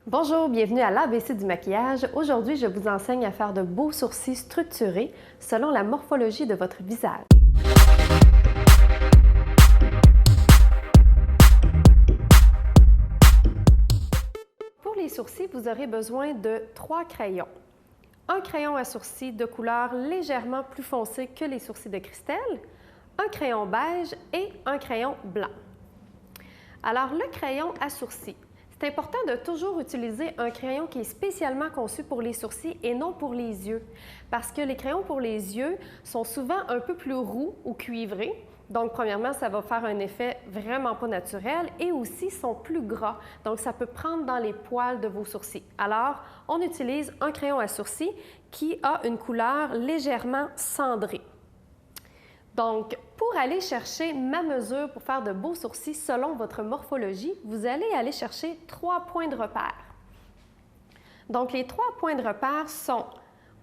Bonjour, bienvenue à l'ABC du maquillage. Aujourd'hui, je vous enseigne à faire de beaux sourcils structurés selon la morphologie de votre visage. Pour les sourcils, vous aurez besoin de 3 crayons. Un crayon à sourcils de couleur légèrement plus foncée que les sourcils de Christelle, un crayon beige et un crayon blanc. Alors, le crayon à sourcils. C'est important de toujours utiliser un crayon qui est spécialement conçu pour les sourcils et non pour les yeux, parce que les crayons pour les yeux sont souvent un peu plus roux ou cuivrés. Donc, premièrement, ça va faire un effet vraiment pas naturel et aussi sont plus gras. Donc, ça peut prendre dans les poils de vos sourcils. Alors, on utilise un crayon à sourcils qui a une couleur légèrement cendrée. Donc, pour aller chercher ma mesure pour faire de beaux sourcils selon votre morphologie, vous allez aller chercher 3 points de repère. Donc, les 3 points de repère sont,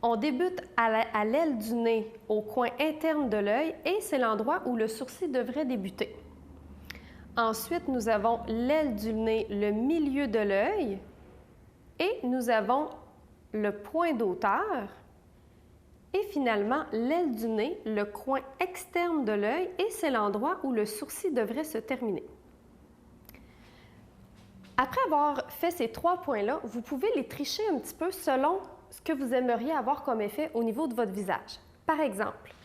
on débute à l'aile du nez, au coin interne de l'œil, et c'est l'endroit où le sourcil devrait débuter. Ensuite, nous avons l'aile du nez, le milieu de l'œil, et nous avons le point d'auteur. Et finalement, l'aile du nez, le coin externe de l'œil, et c'est l'endroit où le sourcil devrait se terminer. Après avoir fait ces 3 points-là, vous pouvez les tricher un petit peu selon ce que vous aimeriez avoir comme effet au niveau de votre visage. Par exemple,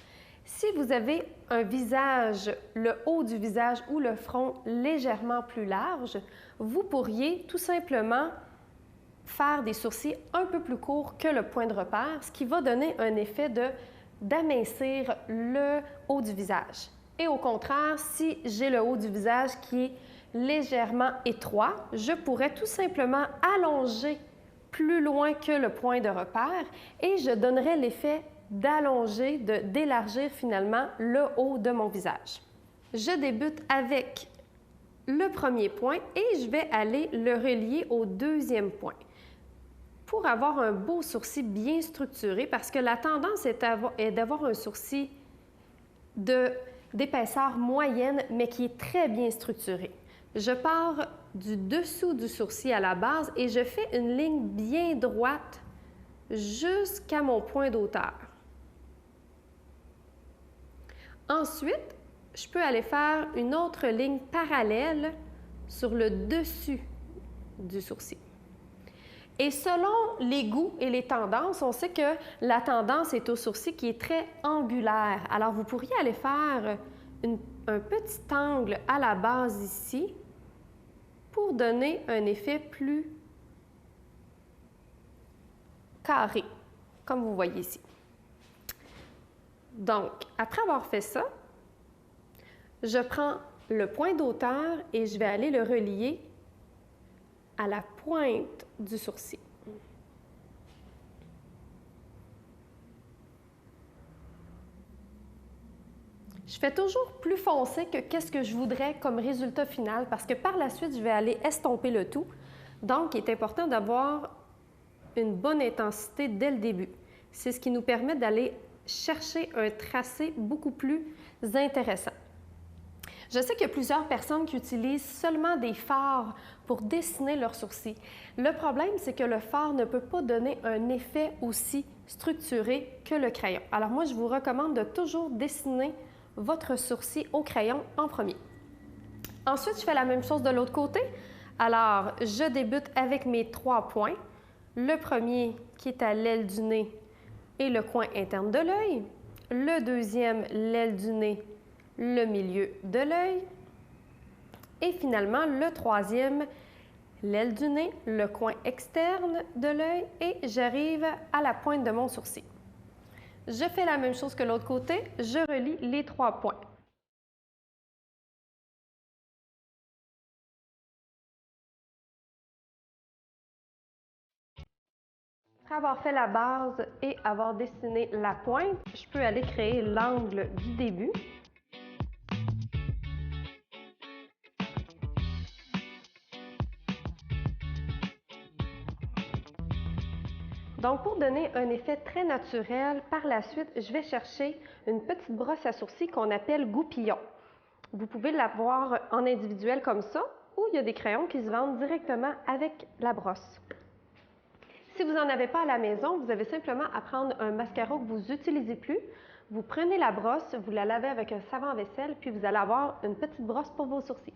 si vous avez un visage, le haut du visage ou le front légèrement plus large, vous pourriez tout simplement faire des sourcils un peu plus courts que le point de repère, ce qui va donner un effet d'amincir le haut du visage. Et au contraire, si j'ai le haut du visage qui est légèrement étroit, je pourrais tout simplement allonger plus loin que le point de repère et je donnerais l'effet d'allonger, d'élargir finalement le haut de mon visage. Je débute avec le premier point et je vais aller le relier au deuxième point pour avoir un beau sourcil bien structuré, parce que la tendance est d'avoir un sourcil d'épaisseur moyenne, mais qui est très bien structuré. Je pars du dessous du sourcil à la base et je fais une ligne bien droite jusqu'à mon point d'auteur. Ensuite, je peux aller faire une autre ligne parallèle sur le dessus du sourcil. Et selon les goûts et les tendances, on sait que la tendance est au sourcil qui est très angulaire. Alors, vous pourriez aller faire un petit angle à la base ici pour donner un effet plus carré, comme vous voyez ici. Donc, après avoir fait ça, je prends le point d'auteur et je vais aller le relier à la pointe du sourcil. Je fais toujours plus foncé que qu'est-ce que je voudrais comme résultat final parce que par la suite, je vais aller estomper le tout. Donc, il est important d'avoir une bonne intensité dès le début. C'est ce qui nous permet d'aller chercher un tracé beaucoup plus intéressant. Je sais qu'il y a plusieurs personnes qui utilisent seulement des fards pour dessiner leurs sourcils. Le problème, c'est que le fard ne peut pas donner un effet aussi structuré que le crayon. Alors moi, je vous recommande de toujours dessiner votre sourcil au crayon en premier. Ensuite, je fais la même chose de l'autre côté. Alors, je débute avec mes 3 points. Le premier qui est à l'aile du nez et le coin interne de l'œil. Le deuxième, l'aile du nez, le milieu de l'œil. Et finalement, le troisième, l'aile du nez, le coin externe de l'œil et j'arrive à la pointe de mon sourcil. Je fais la même chose que l'autre côté, je relie les 3 points. Après avoir fait la base et avoir dessiné la pointe, je peux aller créer l'angle du début. Donc, pour donner un effet très naturel, par la suite, je vais chercher une petite brosse à sourcils qu'on appelle goupillon. Vous pouvez l'avoir en individuel comme ça ou il y a des crayons qui se vendent directement avec la brosse. Si vous n'en avez pas à la maison, vous avez simplement à prendre un mascara que vous n'utilisez plus. Vous prenez la brosse, vous la lavez avec un savon à vaisselle, puis vous allez avoir une petite brosse pour vos sourcils.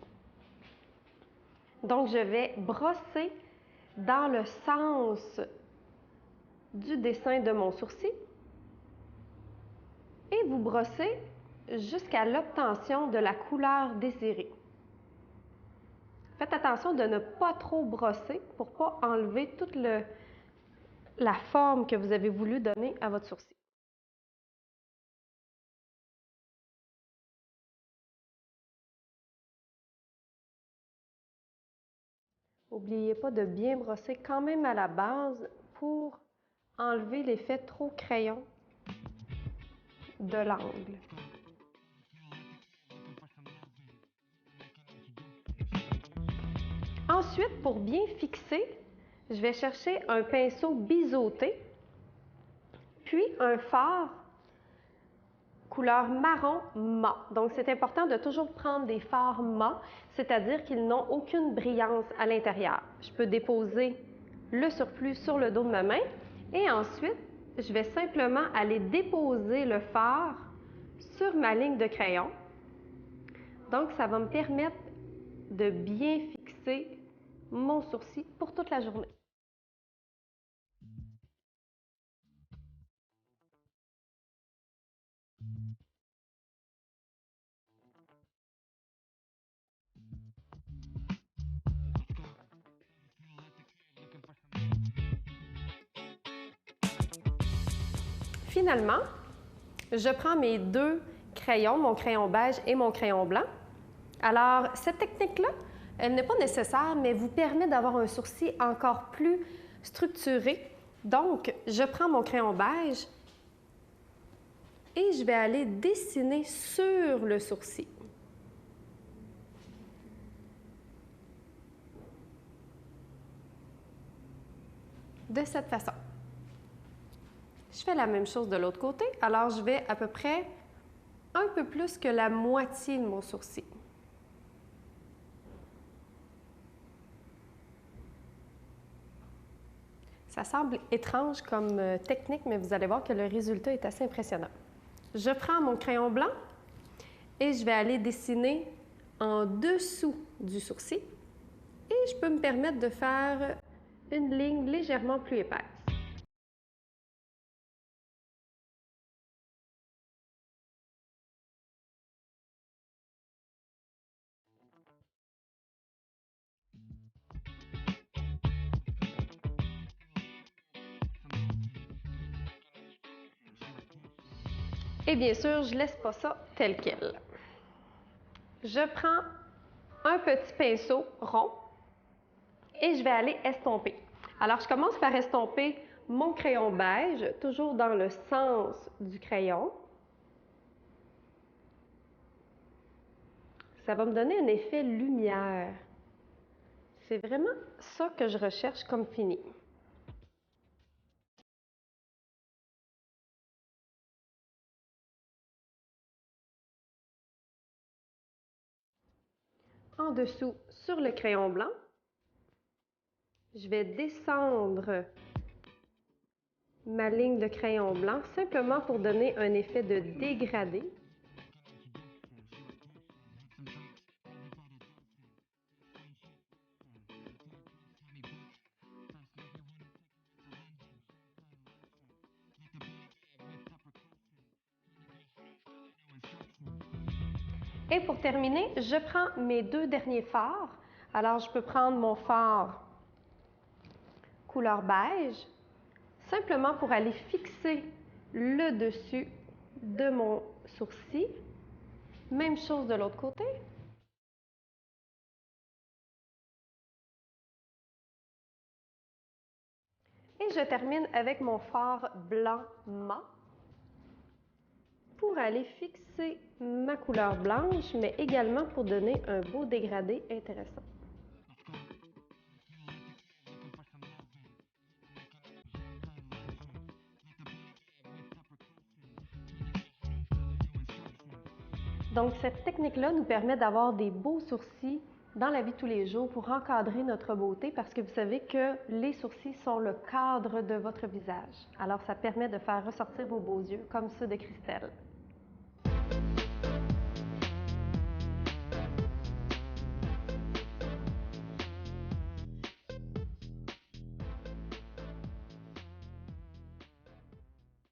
Donc, je vais brosser dans le sens du dessin de mon sourcil et vous brossez jusqu'à l'obtention de la couleur désirée. Faites attention de ne pas trop brosser pour ne pas enlever toute la forme que vous avez voulu donner à votre sourcil. N'oubliez pas de bien brosser quand même à la base pour enlever l'effet trop crayon de l'angle. Ensuite, pour bien fixer, je vais chercher un pinceau biseauté, puis un fard couleur marron mat. Donc, c'est important de toujours prendre des fards mat, c'est-à-dire qu'ils n'ont aucune brillance à l'intérieur. Je peux déposer le surplus sur le dos de ma main et ensuite, je vais simplement aller déposer le fard sur ma ligne de crayon. Donc, ça va me permettre de bien fixer mon sourcil pour toute la journée. Finalement, je prends mes deux crayons, mon crayon beige et mon crayon blanc. Alors, cette technique-là, elle n'est pas nécessaire, mais vous permet d'avoir un sourcil encore plus structuré. Donc, je prends mon crayon beige et je vais aller dessiner sur le sourcil. De cette façon. Je fais la même chose de l'autre côté, alors je vais à peu près un peu plus que la moitié de mon sourcil. Ça semble étrange comme technique, mais vous allez voir que le résultat est assez impressionnant. Je prends mon crayon blanc et je vais aller dessiner en dessous du sourcil et je peux me permettre de faire une ligne légèrement plus épaisse. Et bien sûr, je ne laisse pas ça tel quel. Je prends un petit pinceau rond et je vais aller estomper. Alors, je commence par estomper mon crayon beige, toujours dans le sens du crayon. Ça va me donner un effet lumière. C'est vraiment ça que je recherche comme fini. En dessous, sur le crayon blanc, je vais descendre ma ligne de crayon blanc simplement pour donner un effet de dégradé. Et pour terminer, je prends mes deux derniers fards. Alors, je peux prendre mon fard couleur beige, simplement pour aller fixer le dessus de mon sourcil. Même chose de l'autre côté. Et je termine avec mon fard blanc mat pour aller fixer ma couleur blanche, mais également pour donner un beau dégradé intéressant. Donc, cette technique-là nous permet d'avoir des beaux sourcils dans la vie de tous les jours pour encadrer notre beauté parce que vous savez que les sourcils sont le cadre de votre visage. Alors, ça permet de faire ressortir vos beaux yeux comme ceux de Christelle.